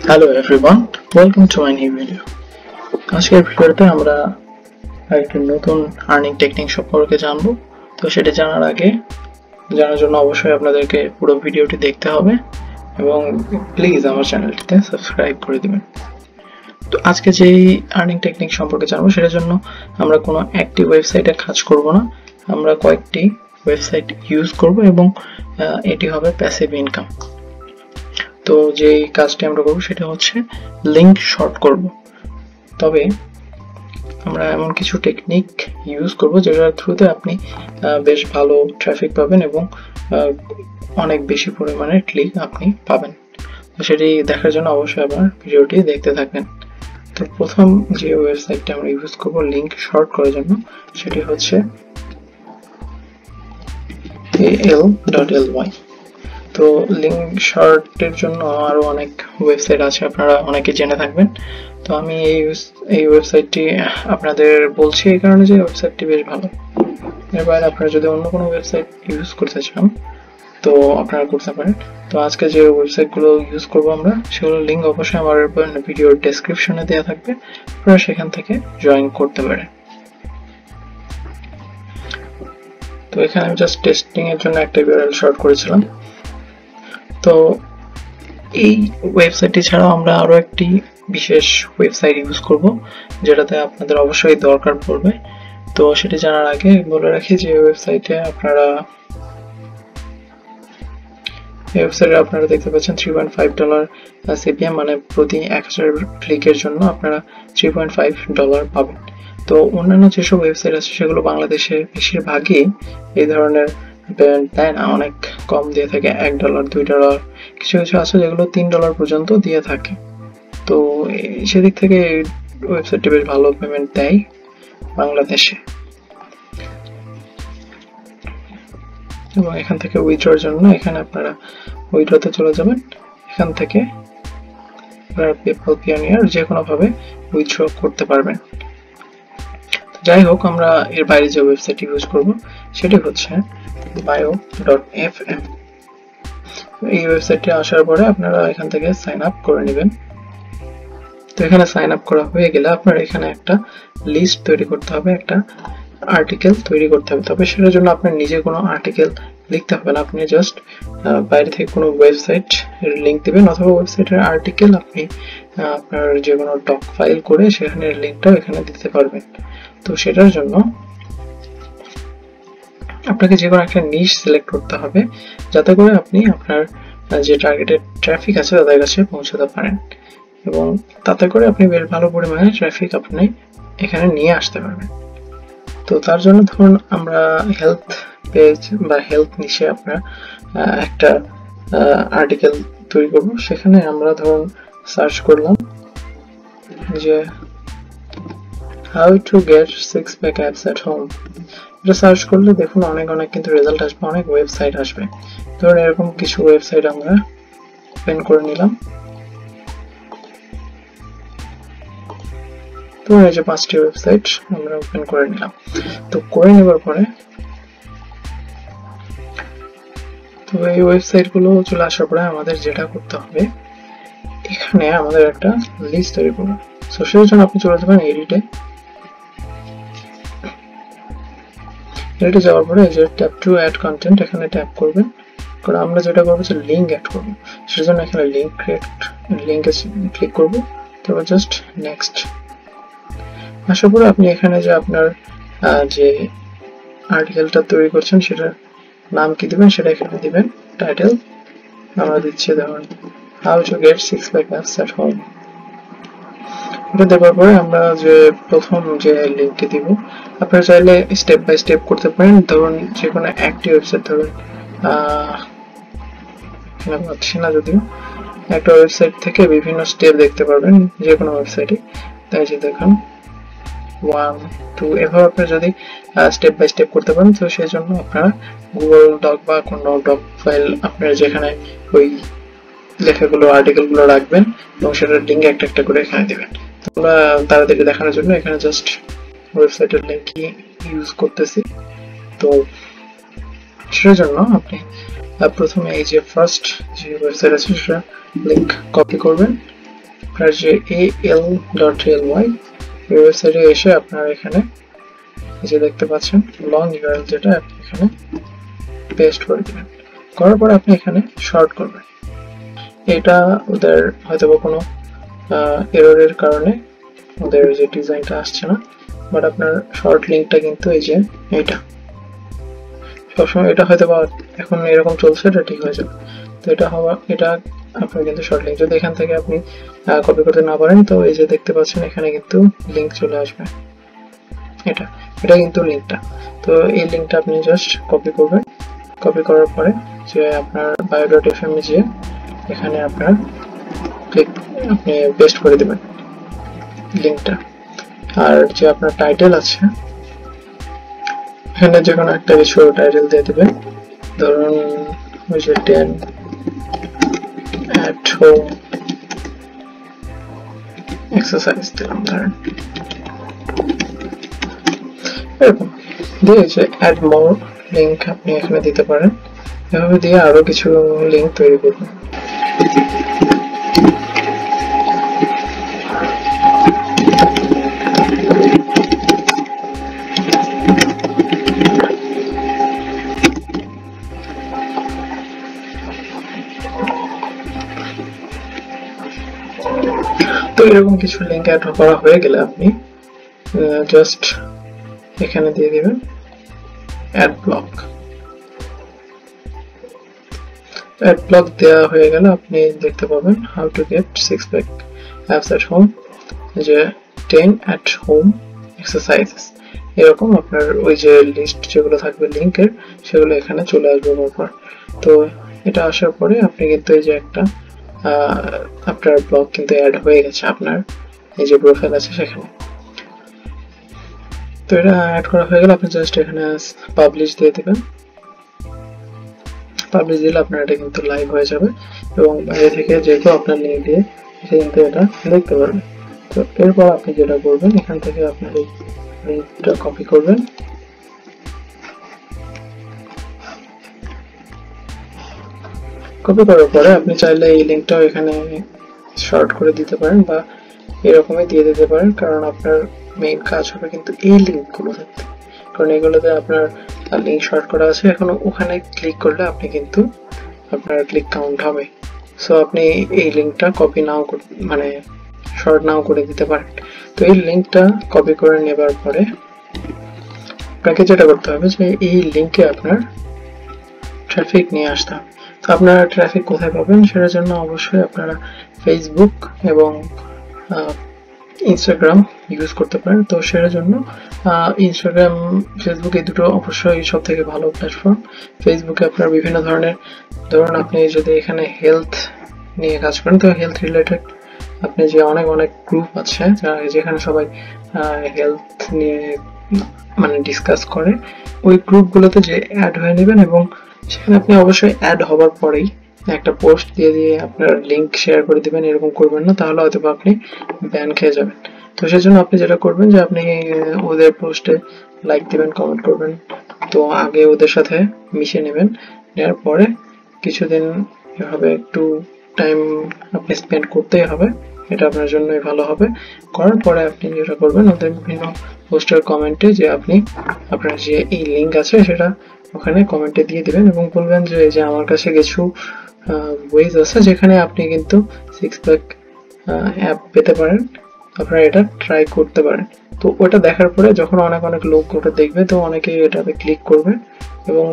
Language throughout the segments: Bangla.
Hello everyone, welcome to my new video. আজকের ভিডিওতে আমরা একটা নতুন আর্নিং টেকনিক সম্পর্কে জানবো। তো সেটা জানার জন্য অবশ্যই আপনাদেরকে পুরো ভিডিওটি দেখতে হবে এবং প্লিজ আমার চ্যানেলটিতে সাবস্ক্রাইব করে দিবেন। তো আজকে যেই আর্নিং টেকনিক সম্পর্কে জানবো সেটার জন্য আমরা কোনো একটি ওয়েবসাইটে কাজ করব না, আমরা কয়েকটি ওয়েবসাইট ইউজ করব এবং এটি হবে প্যাসিভ ইনকাম। তো যে কাজটি আমরা করব সেটা হচ্ছে লিংক শর্ট করব। তবে আমরা এমন কিছু টেকনিক ইউজ করব যেটার থ্রুতে আপনি বেশ ভালো ট্রাফিক পাবেন এবং অনেক বেশি পরিমাণে ক্লিক আপনি পাবেন। তো সেটি দেখার জন্য অবশ্যই আপনার ভিডিওটি দেখতে থাকবেন। তো প্রথম যে ওয়েবসাইটটা আমরা ইউজ করব লিংক শর্ট করার জন্য সেটি হচ্ছে al.ly। তো লিংক শর্টের জন্য আরো অনেক ওয়েবসাইট আছে, আপনারা অনেকে জেনে থাকবেন। তো আমি এই ওয়েবসাইটটি আপনাদের বলছি এই কারণে যে ওয়েবসাইটটি বেশ ভালো। এর বাইরে আপনারা যদি অন্য কোনো ওয়েবসাইট ইউজ করতে চান তো আপনারা করতে পারেন। তো আজকে যে ওয়েবসাইটগুলো ইউজ করব আমরা সেগুলোর লিঙ্ক অবশ্যই আমার ভিডিওর ডেসক্রিপশনে দেওয়া থাকবে, আপনারা সেখান থেকে জয়েন করতে পারেন। তো এখানে আমি জাস্ট টেস্টিং এর জন্য একটা ইউআরএল শর্ট করেছিলাম। তো এই ওয়েবসাইটটি ছাড়াও আমরা আরো একটি বিশেষ ওয়েবসাইট ইউজ করব যেটাতে আপনাদের অবশ্যই দরকার পড়বে। তো সেটি জানার আগে বলে রাখি যে ওয়েবসাইটে আপনারা দেখতে পাচ্ছেন $3.5 সিপিএম, মানে প্রতি 1000 ক্লিকের জন্য আপনারা $3.5 পাবেন। তো অন্যান্য যেসব ওয়েবসাইট আছে সেগুলো বাংলাদেশে বেশিরভাগই এই ধরনের পেমেন্ট দেয় না, অনেক কম দিয়ে থাকে, $1, $2, কিছু কিছু আছে যেগুলো $3 পর্যন্ত দিয়ে থাকে। তো সেদিক থেকে ওয়েবসাইটটি বেশ ভালো পেমেন্ট দেয় বাংলাদেশে। এবং এখান থেকে উইথড্রর জন্য এখানে আপনারা উইথড্রতে চলে যাবেন, এখান থেকে আপনারা পেপ্যাল, পিওনিয়ার যে কোনো ভাবে উইথড্র করতে পারবেন। যাই হোক, আমরা এর বাইরে যে ওয়েবসাইট ইউজ করব সেটি হচ্ছে bio.fm। এই ওয়েবসাইটে আসার পরে আপনারা এখান থেকে সাইন আপ করে নেবেন। তো এখানে সাইন আপ করা হয়ে গেলে আপনার এখানে একটা লিস্ট তৈরি করতে হবে, একটা আর্টিকেল তৈরি করতে হবে। তবে সেটার জন্য আপনার নিজে কোনো আর্টিকেল লিখতে হবে না, আপনি জাস্ট বাইরে থেকে কোনো ওয়েবসাইট এর লিংক দিবেন অথবা ওয়েবসাইটের আর্টিকেল আপনি আপনার যে কোনো ডক ফাইল করে সেখানে লিংকটাও এখানে দিতে পারবেন। তো সেটার জন্য আপনাকে যে কোনো একটা নিশ সিলেক্ট করতে হবে যাতে করে আপনি আপনার যে টার্গেটেড ট্রাফিক আছে তাদের কাছে পৌঁছাতে পারেন এবং তাতে করে আপনি বেশ ভালো পরিমাণে ট্রাফিক আপনি এখানে নিয়ে আসতে পারবেন। তো তার জন্য ধরুন আমরা হেলথ পেজ বা হেলথ নিশে আপনার একটা আর্টিকেল তৈরি করব। সেখানে আমরা ধরুন সার্চ করলাম যে how to get 6-pack abs at home। এটা সার্চ করলে দেখুন অনেক কিন্তু রেজাল্ট আসবে, অনেক ওয়েবসাইট আসবে। ধরুন এরকম কিছু ওয়েবসাইট আমরা ওপেন করে নিলাম। তো এই যে 5টি ওয়েবসাইট আমরা ওপেন করে নিলাম। তো করে নেবার পরে তো এই ওয়েবসাইট গুলো চলে আসার পরে আমাদের যেটা করতে হবে এখানে আমাদের একটা লিস্ট তৈরি করব। সো সেই জন্য আপনি চলে যাবেন এডিটে যাওয়ার পরে যে ট্যাব টু অ্যাড কন্টেন্ট এখানে ট্যাপ করবেন। কারণ আমরা যেটা করবো যে লিঙ্ক অ্যাড করবো, সেজন্য এখানে লিঙ্কে ক্লিক করব। তারপর জাস্ট নেক্সট আসার পরে আপনি এখানে যে আপনার যে আর্টিকেলটা তৈরি করছেন সেটার নাম কি দিবেন সেটা এখানে দিবেন। টাইটেল আমরা দিচ্ছি ধরুন how to get 6-pack abs at home। এটা দেওয়ার পরে আমরা যে প্রথম যে লিঙ্কটি দিব আপনারা চাইলে স্টেপ বাই স্টেপ করতে পারেন। ধরুন যে কোনো একটি ওয়েবসাইট ধরুন পাচ্ছি না, যদিও একটা ওয়েবসাইট থেকে বিভিন্ন স্টেপ দেখতে পারবেন যে কোনো ওয়েবসাইটে। তাই যে দেখুন 1, 2 এভাবে আপনি যদি স্টেপ বাই স্টেপ করতে পারেন। তো সেই জন্য আপনারা গুগল ডক বা কোনো ডক ফাইল আপনারা যেখানে ওই লেখাগুলো আর্টিকেলগুলো রাখবেন এবং সেটার লিঙ্ক একটা একটা করে এখানে দিবেন। তো আমরা তাড়াতাড়ি দেখানোর জন্য এখানে জাস্ট ওয়েবসাইটের লিঙ্কই ইউজ করতেছি। তো সেটার জন্য আপনি প্রথমে এই যে ফার্স্ট যে ওয়েবসাইট আছে সেটা লিংক কপি করবেন আপনার যে al.ly এই ওয়েবসাইটে এসে আপনারা এখানে যে দেখতে পাচ্ছেন লং ইউআরএল, যেটা এখানে পেস্ট করে দিবেন। করার পর আপনি এখানে শর্ট করবেন। এটা ওদের হয়তো কোনো এররের কারণে ওদের যে ডিজাইনটা আসছে না, বাট আপনার শর্ট লিঙ্কটা কিন্তু এই যে এইটা সবসময়, এটা হয়তো বা এখন এরকম চলছে, এটা ঠিক হয়ে যাবে। তো এটা আপনার কিন্তু শর্ট লিঙ্ক, যদি এখান থেকে আপনি কপি করতে না পারেন তো এই যে দেখতে পাচ্ছেন এখানে কিন্তু লিঙ্ক চলে আসবে। এটা কিন্তু লিঙ্কটা। তো এই লিঙ্কটা আপনি জাস্ট কপি করবেন। কপি করার পরে যে আপনার bio.fm এ যে এখানে আপনার আপনি পেস্ট করে দেবেন লিঙ্কটা। আর যে আপনার টাইটেল আছে এখানে যে কোনো একটা কিছু টাইটেল দিয়ে দেবেন, ধরুন ওই যে 10 at home exercise দিলাম ধরেন, এরকম দিয়ে যে add more লিঙ্ক আপনি এখানে দিতে পারেন। এভাবে দিয়ে আরো কিছু লিঙ্ক তৈরি করবেন। তো এরকম কিছু লিঙ্ক অ্যাড করা হয়ে গেলে আপনি জাস্ট এখানে দিয়ে দিবেন অ্যাড ব্লক। অ্যাড ব্লক দেওয়া হয়ে গেলে আপনি দেখতে পাবেন how to get 6 pack apps at home, যে 10 at home exercises, এরকম আপনার ওই যে লিস্ট যেগুলো থাকবে লিঙ্কের সেগুলো এখানে চলে আসবে পরপর। তো এটা আসার পরে আপনি কিন্তু এই যে একটা আপনার ব্লগ কিন্তু অ্যাড হয়ে গেছে আপনার এই যে প্রোফাইল আছে সেখানে। তো এটা অ্যাড করা হয়ে গেলে আপনি জাস্ট এখানে পাবলিশ দিয়ে দেবেন। পাবলিশ দিলে আপনার এটা কিন্তু লাইভ হয়ে যাবে এবং বাইরে থেকে যে কেউ আপনার লিঙ্ক দিয়ে সে কিন্তু এটা দেখতে পারবে। তো এরপর আপনি যেটা করবেন, এখান থেকে আপনার এই লিঙ্কটা কপি করবেন, কপি করার পরে আপনি চাইলে এই লিঙ্কটাও এখানে শর্ট করে দিতে পারেন বা এরকমই দিয়ে দিতে পারেন, কারণ আপনার মেইন কাজ হবে কিন্তু এই লিঙ্কগুলো থাকতে, কারণ এগুলোতে আপনার লিঙ্ক শর্ট করা আছে। এখন ওখানে ক্লিক করলে আপনি কিন্তু আপনার ক্লিক কাউন্ট হবে। সো আপনি এই লিঙ্কটা কপি নাও মানে শর্ট নাও করে দিতে পারেন। তো এই লিঙ্কটা কপি করে নেবার পরে আপনাকে যেটা করতে হবে যে এই লিঙ্কে আপনার ট্রাফিক নিয়ে আসতে হবে। তো আপনারা ট্রাফিক কোথায় পাবেন সেটার জন্য অবশ্যই আপনারা ফেসবুক এবং ইনস্টাগ্রাম ইউজ করতে পারেন। তো সেটার জন্য ইনস্টাগ্রাম, ফেসবুক এই দুটো অবশ্যই সব থেকে ভালো প্ল্যাটফর্ম। ফেসবুকে আপনার বিভিন্ন ধরনের, ধরুন আপনি যদি এখানে হেলথ নিয়ে কাজ করেন তো হেলথ রিলেটেড আপনি যে অনেক গ্রুপ আছে যেখানে সবাই হেলথ নিয়ে মানে ডিসকাস করে, ওই গ্রুপগুলোতে যে অ্যাড হয়ে নেবেন এবং সেখানে আপনি অবশ্যই অ্যাড হবার পরেই একটা পোস্ট দিয়ে আপনার লিঙ্ক শেয়ার করে দিবেন। এরকম করবেন না, তাহলে হয়তো আপনি ব্যান খেয়ে যাবেন। তো সেজন্য আপনি যেটা করবেন যে আপনি ওদের পোস্টে লাইক দিবেন, কমেন্ট করবেন। তো আগে ওদের সাথে মিশে নেবেন, নেওয়ার পরে কিছুদিন এভাবে একটু টাইম আপনি স্পেন্ড করতেই হবে, এটা আপনার জন্যই ভালো হবে। করার পরে আপনি যেটা করবেন ওদের বিভিন্ন পোস্টের কমেন্টে যে আপনি আপনার যে এই লিঙ্ক আছে সেটা ওখানে কমেন্টে দিয়ে দিবেন এবং বলবেন যে এই যে আমার কাছে কিছু ওয়েজ আছে যেখানে আপনি কিন্তু 6 pack অ্যাপ পেতে পারেন, আপনারা এটা ট্রাই করতে পারেন। তো ওটা দেখার পরে যখন অনেক লোক ওটা দেখবে তো অনেকে এটাতে ক্লিক করবে এবং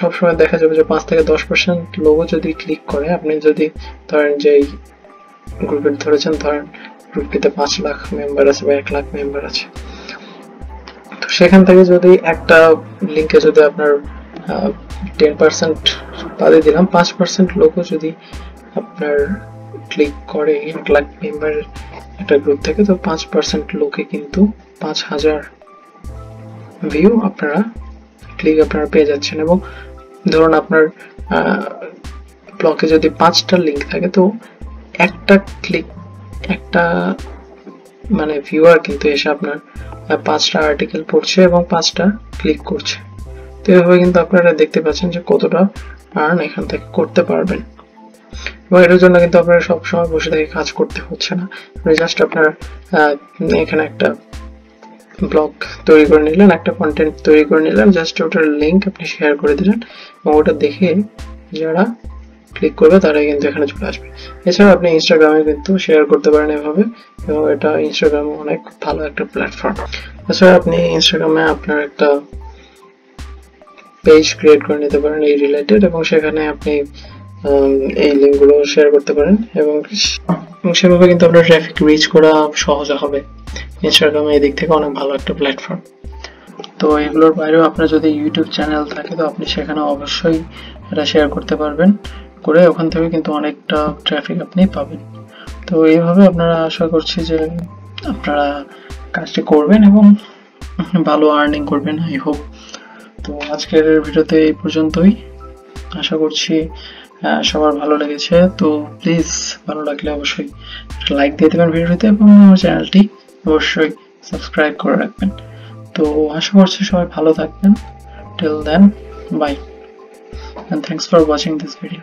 সবসময় দেখা যাবে যে 5 থেকে 10% লোকও যদি ক্লিক করে, আপনি যদি ধরেন যে এই গ্রুপে ধরেছেন, ধরেন গ্রুপটিতে 5 লাখ মেম্বার আছে বা 1 লাখ মেম্বার আছে, তো সেখান থেকে যদি একটা লিঙ্কে যদি আপনার 10% বাদে দিলাম 5% লোকও যদি আপনার ক্লিক করে 1 লাখ মেম্বারের একটা গ্রুপ থেকে, তো 5% লোকে কিন্তু 5000 ভিউ আপনারা ক্লিক আপনারা পেয়ে যাচ্ছেন। এবং ধরুন আপনার ব্লগে যদি 5টা লিঙ্ক থাকে তো একটা ক্লিক, একটা মানে ভিউয়ার কিন্তু এসে আপনার 5টা আর্টিকেল পড়ছে এবং 5টা ক্লিক করছে। তো এভাবে কিন্তু আপনারা দেখতে পাচ্ছেন যে কতটা আর্ন এখান থেকে করতে পারবেন। এবং এটার জন্য কিন্তু আপনার সব সময় বসে থেকে কাজ করতে হচ্ছে না। আপনি জাস্ট আপনার এখানে একটা ব্লগ তৈরি করে নিলেন, একটা কন্টেন্ট তৈরি করে নিলেন, জাস্ট ওটার লিঙ্ক আপনি শেয়ার করে দিলেন এবং ওটা দেখে যারা ক্লিক করবে তারাই কিন্তু এখানে চলে আসবে। এছাড়া আপনি ইনস্টাগ্রামে কিন্তু শেয়ার করতে পারেন এভাবে, এবং এটা ইনস্টাগ্রামে অনেক ভালো একটা প্ল্যাটফর্ম। এছাড়া আপনি ইনস্টাগ্রামে আপনার একটা পেজ ক্রিয়েট করে নিতে পারেন এই রিলেটেড, এবং সেখানে আপনি এই লিঙ্কগুলো শেয়ার করতে পারেন এবং সেভাবে কিন্তু আপনার ট্রাফিক রিচ করা সহজ হবে। ইনস্টাগ্রাম এই দিক থেকে অনেক ভালো একটা প্ল্যাটফর্ম। তো এগুলোর বাইরেও আপনার যদি ইউটিউব চ্যানেল থাকে তো আপনি সেখানে অবশ্যই এটা শেয়ার করতে পারবেন, করে ওখান থেকে কিন্তু অনেকটা ট্রাফিক আপনি পাবেন। তো এইভাবে আপনারা আশা করছি যে আপনারা কাজটি করবেন এবং ভালো আর্নিং করবেন, আই হোপ। তো আজকের ভিডিওতে এই পর্যন্তই, আশা করছি সবার ভালো লেগেছে। তো প্লিজ ভালো লাগলে অবশ্যই লাইক দিয়ে দেবেন ভিডিওতে এবং আমার চ্যানেলটি অবশ্যই সাবস্ক্রাইব করে রাখবেন। তো আশা করছি সবাই ভালো থাকবেন। Till then, bye, and thanks for watching this video.